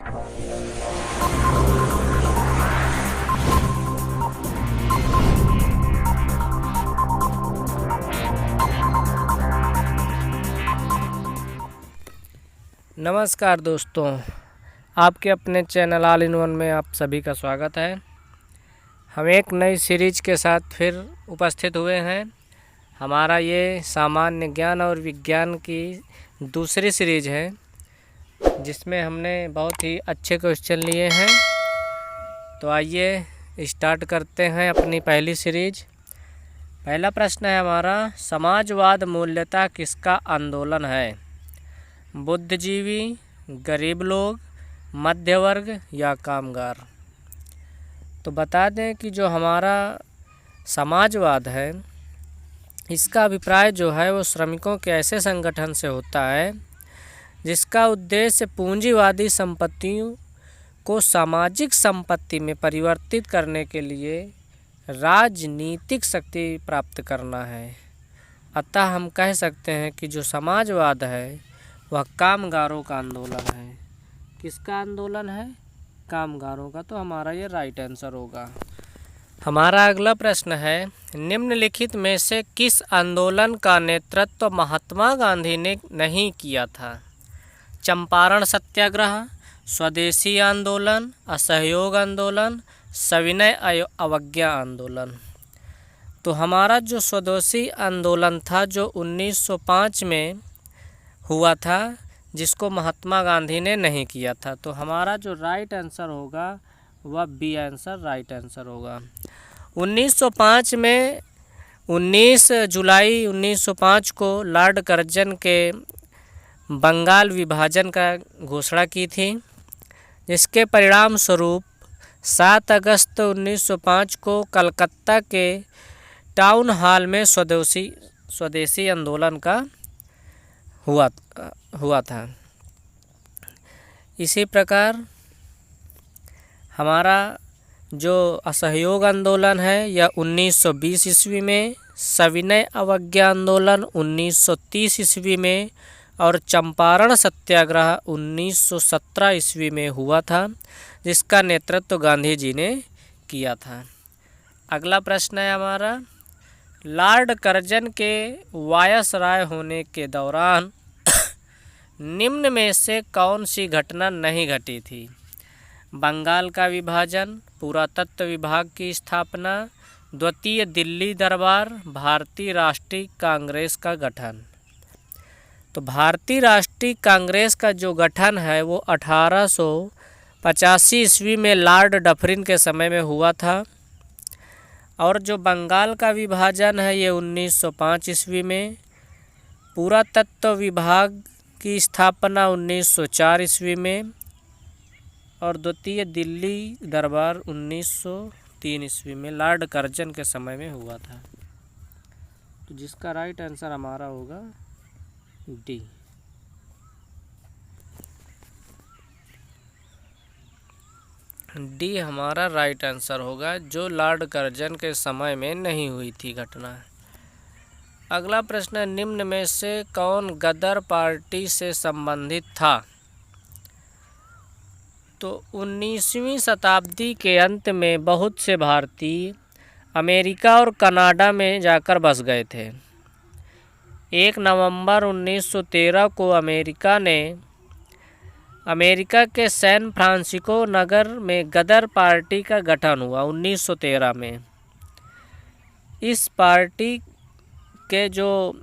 नमस्कार दोस्तों, आपके अपने चैनल ऑल इन वन में आप सभी का स्वागत है। हम एक नई सीरीज के साथ फिर उपस्थित हुए हैं। हमारा ये सामान्य ज्ञान और विज्ञान की दूसरी सीरीज है, जिसमें हमने बहुत ही अच्छे क्वेश्चन लिए हैं। तो आइए स्टार्ट करते हैं अपनी पहली सीरीज। पहला प्रश्न है हमारा, समाजवाद मूलतः किसका आंदोलन है? बुद्धिजीवी, गरीब लोग, मध्य वर्ग या कामगार? तो बता दें कि जो हमारा समाजवाद है, इसका अभिप्राय जो है वो श्रमिकों के ऐसे संगठन से होता है जिसका उद्देश्य पूंजीवादी संपत्तियों को सामाजिक संपत्ति में परिवर्तित करने के लिए राजनीतिक शक्ति प्राप्त करना है। अतः हम कह सकते हैं कि जो समाजवाद है वह कामगारों का आंदोलन है। किसका आंदोलन है? कामगारों का। तो हमारा ये राइट आंसर होगा। हमारा अगला प्रश्न है, निम्नलिखित में से किस आंदोलन का नेतृत्व महात्मा गांधी ने नहीं किया था? चंपारण सत्याग्रह, स्वदेशी आंदोलन, असहयोग आंदोलन, सविनय अवज्ञा आंदोलन? तो हमारा जो स्वदेशी आंदोलन था, जो 1905 में हुआ था, जिसको महात्मा गांधी ने नहीं किया था। तो हमारा जो राइट आंसर होगा वह बी आंसर राइट आंसर होगा। 1905 में 19 जुलाई 1905 को लॉर्ड कर्जन के बंगाल विभाजन का घोषणा की थी, जिसके परिणाम स्वरूप 7 अगस्त 1905 को कलकत्ता के टाउन हॉल में स्वदेशी आंदोलन का हुआ था। इसी प्रकार हमारा जो असहयोग आंदोलन है यह 1920 ईस्वी में, सविनय अवज्ञा आंदोलन 1930 ईस्वी में और चंपारण सत्याग्रह 1917 ईस्वी में हुआ था, जिसका नेतृत्व गांधी जी ने किया था। अगला प्रश्न है हमारा, लॉर्ड कर्जन के वायसराय होने के दौरान निम्न में से कौन सी घटना नहीं घटी थी? बंगाल का विभाजन, पुरातत्व विभाग की स्थापना, द्वितीय दिल्ली दरबार, भारतीय राष्ट्रीय कांग्रेस का गठन? तो भारतीय राष्ट्रीय कांग्रेस का जो गठन है वो 1885 ईस्वी में लॉर्ड डफरिन के समय में हुआ था, और जो बंगाल का विभाजन है ये 1905 ईस्वी में, पुरातत्व विभाग की स्थापना 1904 ईस्वी में और द्वितीय दिल्ली दरबार 1903 ईस्वी में लॉर्ड कर्जन के समय में हुआ था। तो जिसका राइट आंसर हमारा होगा डी। डी हमारा राइट आंसर होगा, जो लॉर्ड कर्जन के समय में नहीं हुई थी घटना। अगला प्रश्न, निम्न में से कौन गदर पार्टी से संबंधित था? तो 19वीं शताब्दी के अंत में बहुत से भारतीय अमेरिका और कनाडा में जाकर बस गए थे। 1 नवंबर 1913 को अमेरिका के सैन फ्रांसिस्को नगर में गदर पार्टी का गठन हुआ 1913 में। इस पार्टी के जो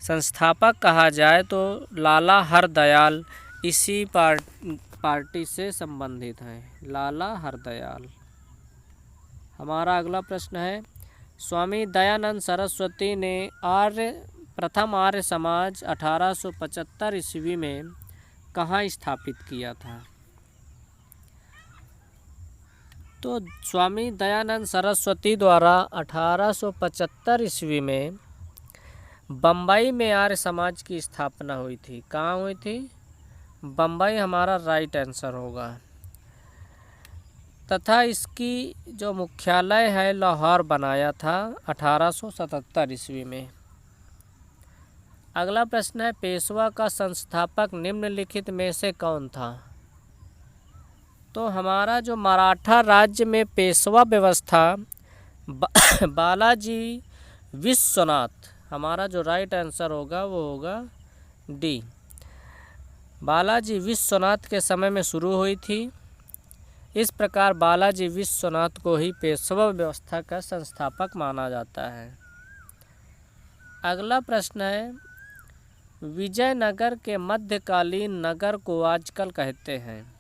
संस्थापक कहा जाए तो लाला हरदयाल इसी पार्टी से संबंधित हैं, लाला हरदयाल। हमारा अगला प्रश्न है, स्वामी दयानंद सरस्वती ने प्रथम आर्य समाज 1875 ईस्वी में कहाँ स्थापित किया था? तो स्वामी दयानंद सरस्वती द्वारा 1875 ईस्वी में बम्बई में आर्य समाज की स्थापना हुई थी। कहाँ हुई थी? बम्बई हमारा राइट आंसर होगा। तथा इसकी जो मुख्यालय है लाहौर बनाया था 1877 ईस्वी में। अगला प्रश्न है, पेशवा का संस्थापक निम्नलिखित में से कौन था? तो हमारा जो मराठा राज्य में पेशवा व्यवस्था बालाजी विश्वनाथ, हमारा जो राइट आंसर होगा वो होगा डी, बालाजी विश्वनाथ के समय में शुरू हुई थी। इस प्रकार बालाजी विश्वनाथ को ही पेशवा व्यवस्था का संस्थापक माना जाता है। अगला प्रश्न है, विजयनगर के मध्यकालीन नगर को आजकल कहते हैं।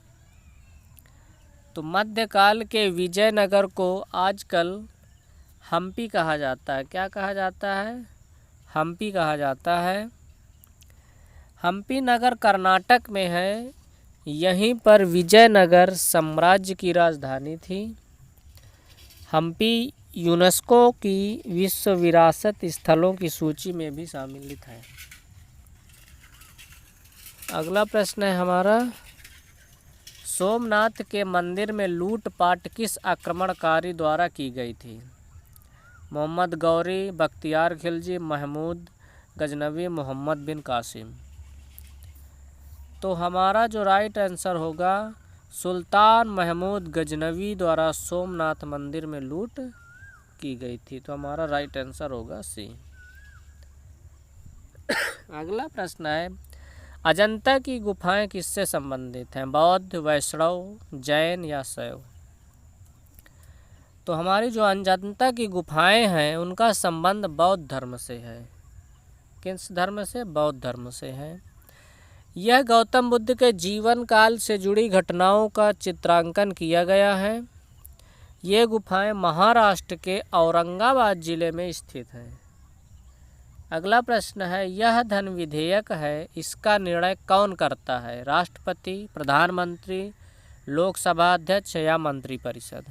तो मध्यकाल के विजयनगर को आजकल हम्पी कहा जाता है। क्या कहा जाता है? हम्पी कहा जाता है। हम्पी नगर कर्नाटक में है। यहीं पर विजयनगर साम्राज्य की राजधानी थी। हम्पी यूनेस्को की विश्व विरासत स्थलों की सूची में भी सम्मिलित है। अगला प्रश्न है हमारा, सोमनाथ के मंदिर में लूटपाट किस आक्रमणकारी द्वारा की गई थी? मोहम्मद गौरी, बख्तियार खिलजी, महमूद गजनवी, मोहम्मद बिन कासिम। तो हमारा जो राइट आंसर होगा, सुल्तान महमूद गजनवी द्वारा सोमनाथ मंदिर में लूट की गई थी। तो हमारा राइट आंसर होगा सी। अगला प्रश्न है, अजंता की गुफाएं किससे संबंधित हैं? बौद्ध, वैष्णव, जैन या शैव? तो हमारी जो अजंता की गुफाएं हैं उनका संबंध बौद्ध धर्म से है। किस धर्म से? बौद्ध धर्म से है। यह गौतम बुद्ध के जीवन काल से जुड़ी घटनाओं का चित्रांकन किया गया है। ये गुफाएं महाराष्ट्र के औरंगाबाद जिले में स्थित हैं। अगला प्रश्न है, यह धन विधेयक है, इसका निर्णय कौन करता है? राष्ट्रपति, प्रधानमंत्री, लोकसभा अध्यक्ष या मंत्रिपरिषद?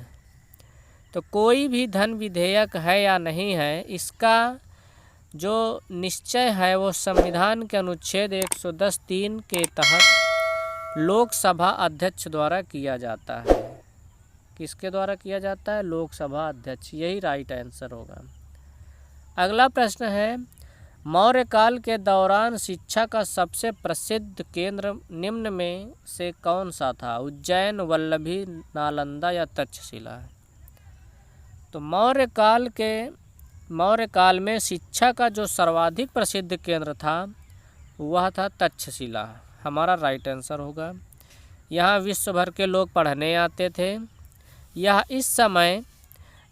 तो कोई भी धन विधेयक है या नहीं है, इसका जो निश्चय है वो संविधान के अनुच्छेद 110(3) के तहत लोकसभा अध्यक्ष द्वारा किया जाता है। किसके द्वारा किया जाता है? लोकसभा अध्यक्ष। यही राइट आंसर होगा। अगला प्रश्न है, मौर्य काल के दौरान शिक्षा का सबसे प्रसिद्ध केंद्र निम्न में से कौन सा था? उज्जैन, वल्लभी, नालंदा या तक्षशिला? तो मौर्य काल में शिक्षा का जो सर्वाधिक प्रसिद्ध केंद्र था वह था तक्षशिला। हमारा राइट आंसर होगा। यहाँ विश्व भर के लोग पढ़ने आते थे। यह इस समय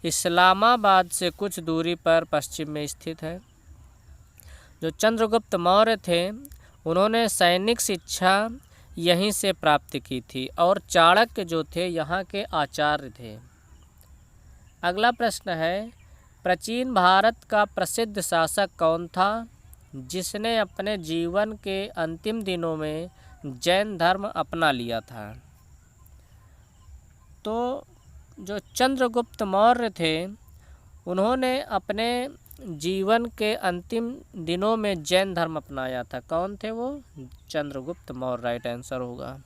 इस्लामाबाद से कुछ दूरी पर पश्चिम में स्थित है। जो चंद्रगुप्त मौर्य थे उन्होंने सैनिक शिक्षा यहीं से प्राप्त की थी और चाणक्य जो थे यहाँ के आचार्य थे। अगला प्रश्न है, प्राचीन भारत का प्रसिद्ध शासक कौन था जिसने अपने जीवन के अंतिम दिनों में जैन धर्म अपना लिया था? तो जो चंद्रगुप्त मौर्य थे उन्होंने अपने जीवन के अंतिम दिनों में जैन धर्म अपनाया था। कौन थे वो? चंद्रगुप्त मौर्य राइट आंसर होगा।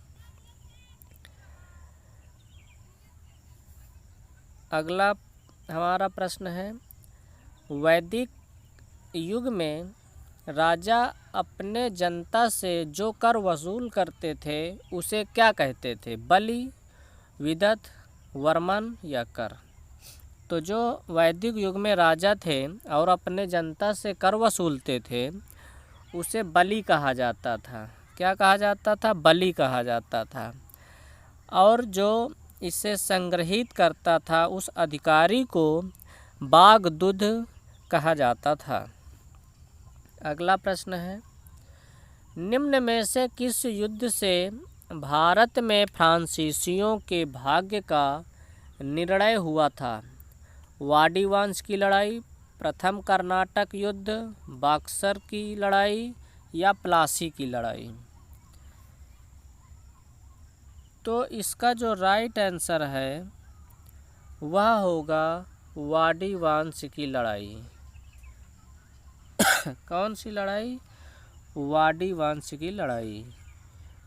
अगला हमारा प्रश्न है, वैदिक युग में राजा अपने जनता से जो कर वसूल करते थे उसे क्या कहते थे? बलि, विदत, वर्मन या कर? तो जो वैदिक युग में राजा थे और अपने जनता से कर वसूलते थे उसे बलि कहा जाता था। क्या कहा जाता था? बलि कहा जाता था। और जो इसे संग्रहित करता था उस अधिकारी को बागदूध कहा जाता था। अगला प्रश्न है, निम्न में से किस युद्ध से भारत में फ्रांसीसियों के भाग्य का निर्णय हुआ था? वाडी वंश की लड़ाई, प्रथम कर्नाटक युद्ध, बक्सर की लड़ाई या प्लासी की लड़ाई? तो इसका जो राइट आंसर है वह होगा वाडी वंश की लड़ाई। कौन सी लड़ाई? वाडी वंश की लड़ाई।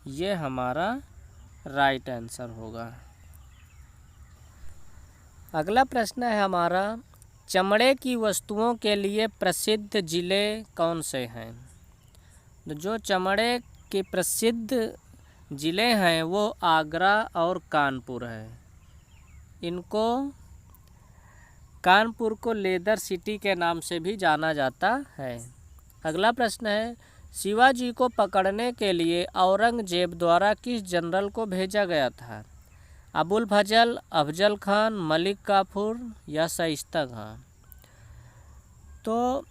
ये हमारा राइट आंसर होगा। अगला प्रश्न है हमारा, चमड़े की वस्तुओं के लिए प्रसिद्ध ज़िले कौन से हैं? जो चमड़े के प्रसिद्ध ज़िले हैं वो आगरा और कानपुर है। इनको कानपुर को लेदर सिटी के नाम से भी जाना जाता है। अगला प्रश्न है, शिवाजी को पकड़ने के लिए औरंगजेब द्वारा किस जनरल को भेजा गया था? अबुल फजल, अफजल खान, मलिक काफूर या शाइस्ता खान? तो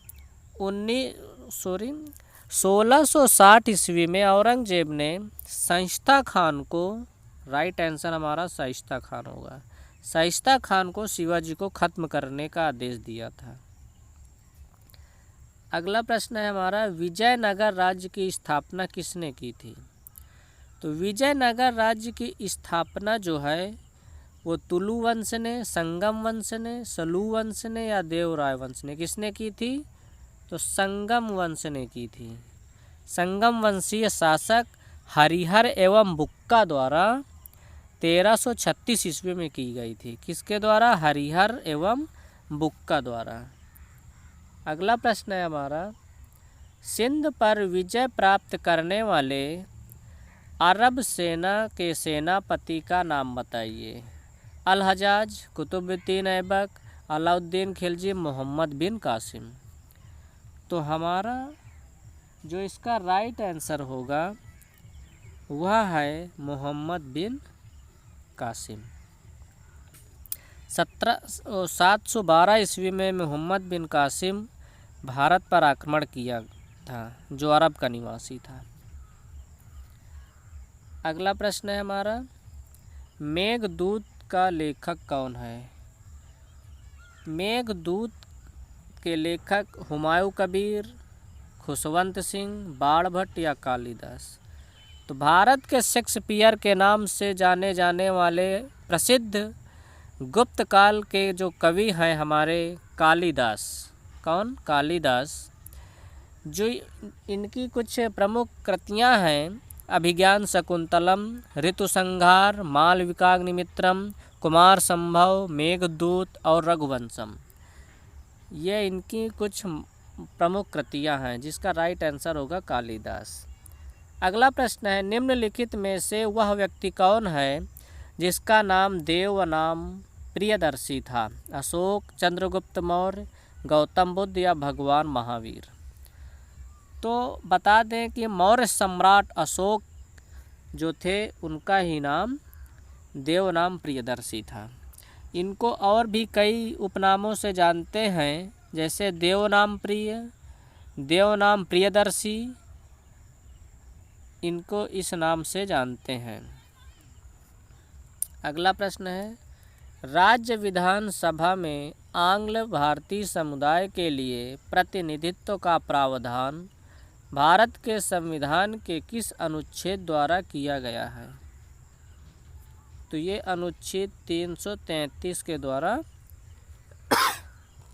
1660 ईस्वी में औरंगजेब ने शाइस्ता खान को, राइट आंसर हमारा शाइस्ता खान होगा, शाइस्ता खान को शिवाजी को ख़त्म करने का आदेश दिया था। अगला प्रश्न है हमारा, विजयनगर राज्य की स्थापना किसने की थी? तो विजयनगर राज्य की स्थापना जो है वो तुलु वंश ने, संगम वंश ने, सलू वंश ने या देवराय वंश ने, किसने की थी? तो संगम वंश ने की थी। संगम वंशीय शासक हरिहर एवं बुक्का द्वारा 1336 ईस्वी में की गई थी। किसके द्वारा? हरिहर एवं बुक्का द्वारा। अगला प्रश्न है हमारा, सिंध पर विजय प्राप्त करने वाले अरब सेना के सेनापति का नाम बताइए। अल-हज्जाज, कुतुबुद्दीन ऐबक, अलाउद्दीन खिलजी, मोहम्मद बिन कासिम? तो हमारा जो इसका राइट आंसर होगा वह है मोहम्मद बिन कासिम। 712 ईस्वी में मोहम्मद बिन कासिम भारत पर आक्रमण किया था, जो अरब का निवासी था। अगला प्रश्न है हमारा, मेघदूत का लेखक कौन है? मेघदूत के लेखक हुमायूं कबीर, खुशवंत सिंह, बाणभट्ट या कालिदास? तो भारत के शेक्सपियर के नाम से जाने जाने वाले प्रसिद्ध गुप्त काल के जो कवि हैं हमारे कालिदास। कौन? कालिदास। जो इनकी कुछ प्रमुख कृतियां हैं, अभिज्ञान शकुंतलम, ऋतुसंहार, मालविकाग्निमित्रम, कुमार संभव, मेघदूत और रघुवंशम, ये इनकी कुछ प्रमुख कृतियां हैं, जिसका राइट आंसर होगा कालिदास। अगला प्रश्न है, निम्नलिखित में से वह व्यक्ति कौन है जिसका नाम देवनाम प्रियदर्शी था? अशोक, चंद्रगुप्त मौर्य, गौतम बुद्ध या भगवान महावीर? तो बता दें कि मौर्य सम्राट अशोक जो थे उनका ही नाम देवनाम प्रियदर्शी था। इनको और भी कई उपनामों से जानते हैं, जैसे देवनाम प्रिय, देवनाम प्रियदर्शी, इनको इस नाम से जानते हैं। अगला प्रश्न है, राज्य विधानसभा में आंग्ल भारतीय समुदाय के लिए प्रतिनिधित्व का प्रावधान भारत के संविधान के किस अनुच्छेद द्वारा किया गया है? तो ये अनुच्छेद 333 के द्वारा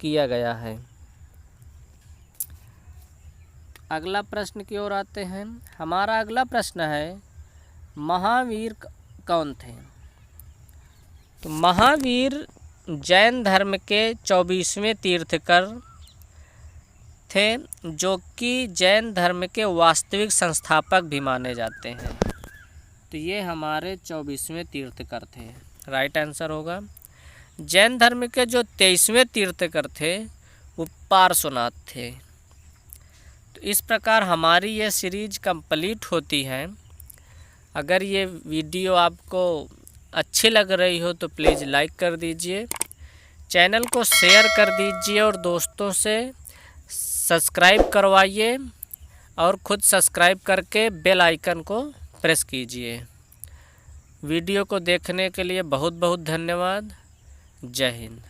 किया गया है। अगला प्रश्न की ओर आते हैं। हमारा अगला प्रश्न है, महावीर कौन थे? तो महावीर जैन धर्म के 24वें तीर्थकर थे, जो कि जैन धर्म के वास्तविक संस्थापक भी माने जाते हैं। तो ये हमारे 24वें तीर्थकर थे, राइट आंसर होगा। जैन धर्म के जो 23वें तीर्थकर थे वो पार्श्वनाथ थे। तो इस प्रकार हमारी ये सीरीज कंप्लीट होती है। अगर ये वीडियो आपको अच्छी लग रही हो तो प्लीज़ लाइक कर दीजिए, चैनल को शेयर कर दीजिए और दोस्तों से सब्सक्राइब करवाइए और खुद सब्सक्राइब करके बेल आइकन को प्रेस कीजिए। वीडियो को देखने के लिए बहुत बहुत धन्यवाद। जय हिंद।